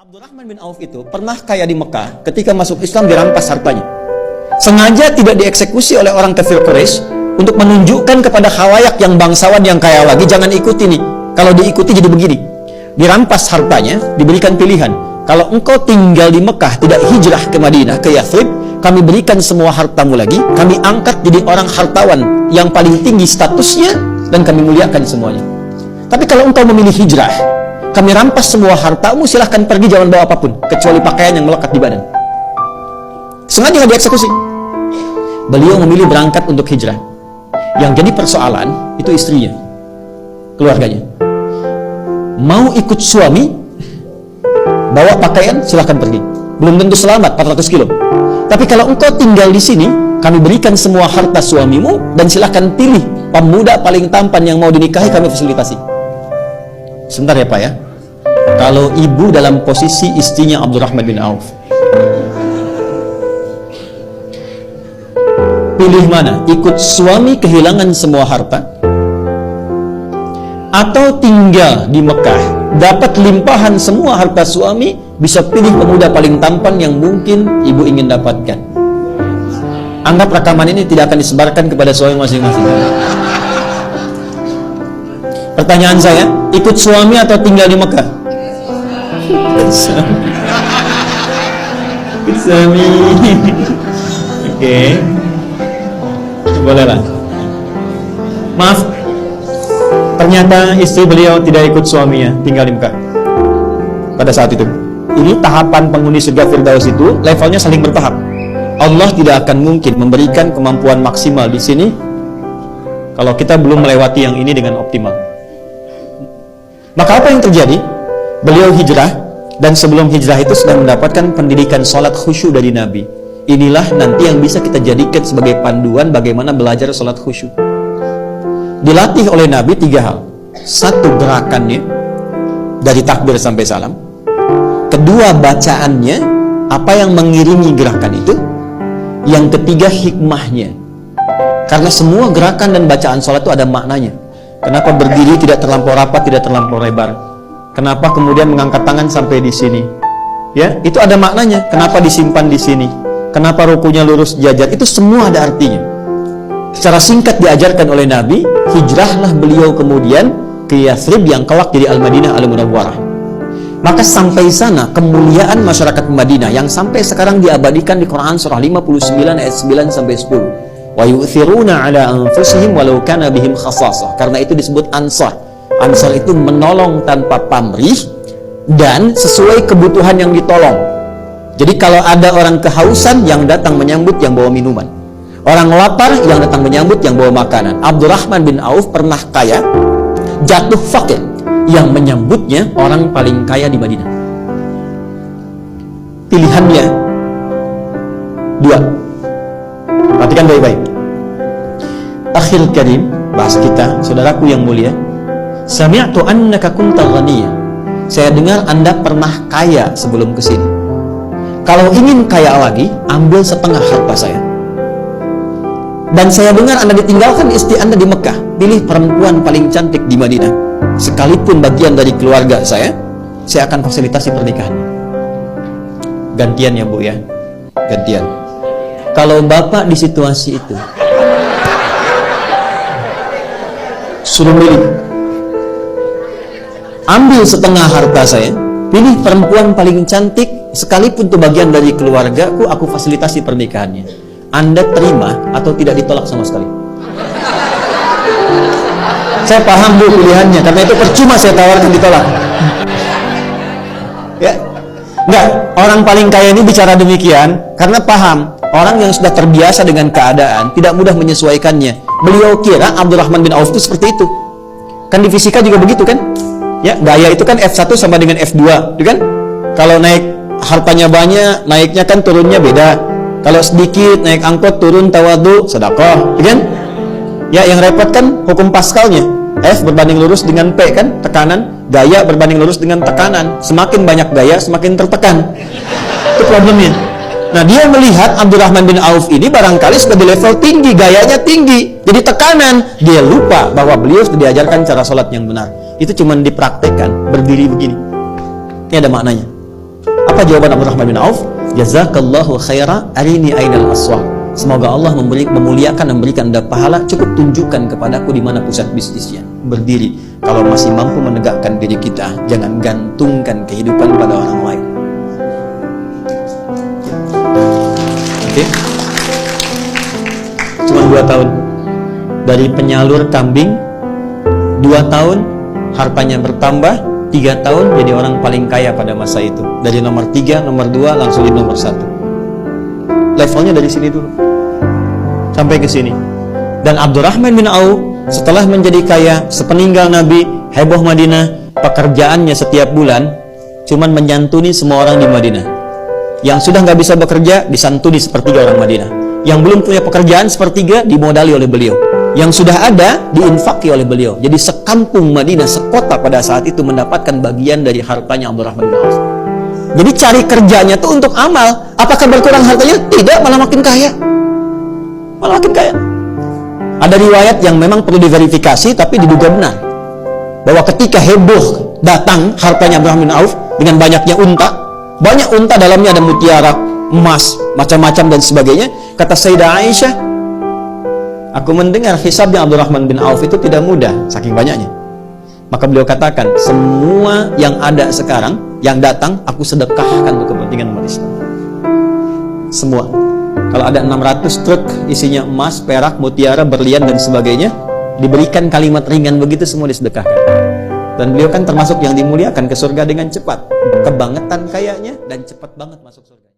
Abdurrahman bin Auf itu pernah kaya di Mekah, ketika masuk Islam dirampas hartanya. Sengaja tidak dieksekusi oleh orang kafir Quraisy untuk menunjukkan kepada khalayak yang bangsawan yang kaya lagi, jangan ikuti nih. Kalau diikuti jadi begini. Dirampas hartanya, diberikan pilihan. Kalau engkau tinggal di Mekah, tidak hijrah ke Madinah, ke Yathrib, kami berikan semua hartamu lagi, kami angkat jadi orang hartawan yang paling tinggi statusnya, dan kami muliakan semuanya. Tapi kalau engkau memilih hijrah, kami rampas semua hartamu, silahkan pergi, jangan bawa apapun kecuali pakaian yang melekat di badan. Sengaja nggak dieksekusi. Beliau memilih berangkat untuk hijrah. Yang jadi persoalan itu istrinya, keluarganya. Mau ikut suami, bawa pakaian, silahkan pergi. Belum tentu selamat 400 kilo. Tapi kalau engkau tinggal di sini, kami berikan semua harta suamimu dan silahkan pilih pemuda paling tampan yang mau dinikahi, kami fasilitasi. Sebentar ya Pak ya. Kalau ibu dalam posisi istrinya Abdurrahman bin Auf, pilih mana? Ikut suami kehilangan semua harta, atau tinggal di Mekah dapat limpahan semua harta suami, bisa pilih pemuda paling tampan yang mungkin ibu ingin dapatkan. Anggap rekaman ini tidak akan disebarkan kepada suami masing-masing. Pertanyaan saya, ikut suami atau tinggal di Mekah? Ikut suami. Oke. Bolehlah. Maaf, ternyata istri beliau tidak ikut suaminya, tinggal di Mekah pada saat itu. Ini tahapan penghuni surga Firdaus itu levelnya saling bertahap. Allah tidak akan mungkin memberikan kemampuan maksimal di sini kalau kita belum melewati yang ini dengan optimal. Maka apa yang terjadi? Beliau hijrah, dan sebelum hijrah itu sudah mendapatkan pendidikan sholat khusyuk dari Nabi. Inilah nanti yang bisa kita jadikan sebagai panduan bagaimana belajar sholat khusyuk. Dilatih oleh Nabi 3 hal. 1, gerakannya dari takbir sampai salam. 2, bacaannya, apa yang mengiringi gerakan itu. Yang 3, hikmahnya. Karena semua gerakan dan bacaan sholat itu ada maknanya. Kenapa berdiri tidak terlampau rapat, tidak terlampau lebar? Kenapa kemudian mengangkat tangan sampai di sini? Ya, itu ada maknanya. Kenapa disimpan di sini? Kenapa rukunya lurus jajar? Itu semua ada artinya. Secara singkat diajarkan oleh Nabi, hijrahlah beliau kemudian ke Yathrib yang kelak jadi Al-Madinah Al-Munawwarah. Maka sampai sana kemuliaan masyarakat Madinah yang sampai sekarang diabadikan di Quran surah 59 ayat 9 sampai 10. Wa yu'thiruna ala anfusihim walau kana bihim khasasah. Karena itu disebut ansar. Ansar itu menolong tanpa pamrih dan sesuai kebutuhan yang ditolong. Jadi kalau ada orang kehausan, yang datang menyambut yang bawa minuman. Orang lapar, yang datang menyambut yang bawa makanan. Abdurrahman bin Auf pernah kaya, jatuh fakir, yang menyambutnya orang paling kaya di Madinah. Pilihannya 2. Perhatikan baik-baik. Akhil karim, bahas kita, saudaraku yang mulia. Sami'tu annaka kunta ghaniyya. Saya dengar Anda pernah kaya sebelum kesini. Kalau ingin kaya lagi, ambil setengah harta saya. Dan saya dengar Anda ditinggalkan istri Anda di Mekah. Pilih perempuan paling cantik di Madinah. Sekalipun bagian dari keluarga saya akan fasilitasi pernikahan. Gantian ya Bu ya, gantian. Kalau Bapak di situasi itu, suruh milih. Ambil setengah harta saya, pilih perempuan paling cantik, sekalipun itu bagian dari keluargaku, aku fasilitasi pernikahannya. Anda terima atau tidak ditolak sama sekali? Saya paham Bu pilihannya, karena itu percuma saya tawarkan ditolak. Ya, enggak. Orang paling kaya ini bicara demikian karena paham. Orang yang sudah terbiasa dengan keadaan tidak mudah menyesuaikannya. Beliau kira Abdurrahman bin Auf itu seperti itu. Kan di fisika juga begitu kan? Ya, gaya itu kan F1 sama dengan F2, gitu kan? Kalau naik hartanya banyak, naiknya kan turunnya beda. Kalau sedikit naik angkot turun tawadu, sedekah, gitu kan? Ya, yang repot kan hukum Pascalnya. F berbanding lurus dengan P kan, tekanan. Gaya berbanding lurus dengan tekanan. Semakin banyak gaya, semakin tertekan. Itu problemnya. Nah, dia melihat Abdurrahman bin Auf ini barangkali sudah di level tinggi, gayanya tinggi, jadi tekanan. Dia lupa bahwa beliau sudah diajarkan cara sholat yang benar. Itu cuma dipraktekkan, berdiri begini. Ini ada maknanya. Apa jawaban Abdurrahman bin Auf? Jazakallahu khaira arini ainal aswaq. Semoga Allah memuliakan dan memberikan Anda pahala. Cukup tunjukkan kepadaku di mana pusat bisnisnya. Berdiri. Kalau masih mampu menegakkan diri kita, jangan gantungkan kehidupan pada orang lain. Oke? Cuma 2 tahun. Dari penyalur kambing, 2 tahun hartanya bertambah, 3 tahun jadi orang paling kaya pada masa itu. Dari nomor 3, nomor 2 langsung di nomor 1. Levelnya dari sini dulu sampai ke sini. Dan Abdurrahman bin Auf setelah menjadi kaya, sepeninggal Nabi, heboh Madinah, pekerjaannya setiap bulan cuman menyantuni semua orang di Madinah. Yang sudah nggak bisa bekerja disantuni sepertiga orang Madinah. Yang belum punya pekerjaan sepertiga dimodali oleh beliau. Yang sudah ada diinfaki oleh beliau. Jadi sekampung Madinah, sekota pada saat itu mendapatkan bagian dari hartanya Abdurrahman bin Auf. Jadi cari kerjanya tuh untuk amal. Apakah berkurang hartanya? Tidak, malah makin kaya. Malah makin kaya. Ada riwayat yang memang perlu diverifikasi, tapi diduga benar. Bahwa ketika heboh datang hartanya Abdurrahman bin Auf dengan banyaknya unta, banyak unta dalamnya ada mutiara, emas, macam-macam dan sebagainya. Kata Sayyidah Aisyah, aku mendengar hisabnya Abdurrahman bin Auf itu tidak mudah, saking banyaknya. Maka beliau katakan, semua yang ada sekarang, yang datang, aku sedekahkan untuk kepentingan umat Islam. Semua. Kalau ada 600 truk isinya emas, perak, mutiara, berlian dan sebagainya, diberikan kalimat ringan begitu semua disedekahkan. Dan beliau kan termasuk yang dimuliakan ke surga dengan cepat. Kebangetan kayaknya dan cepat banget masuk surga.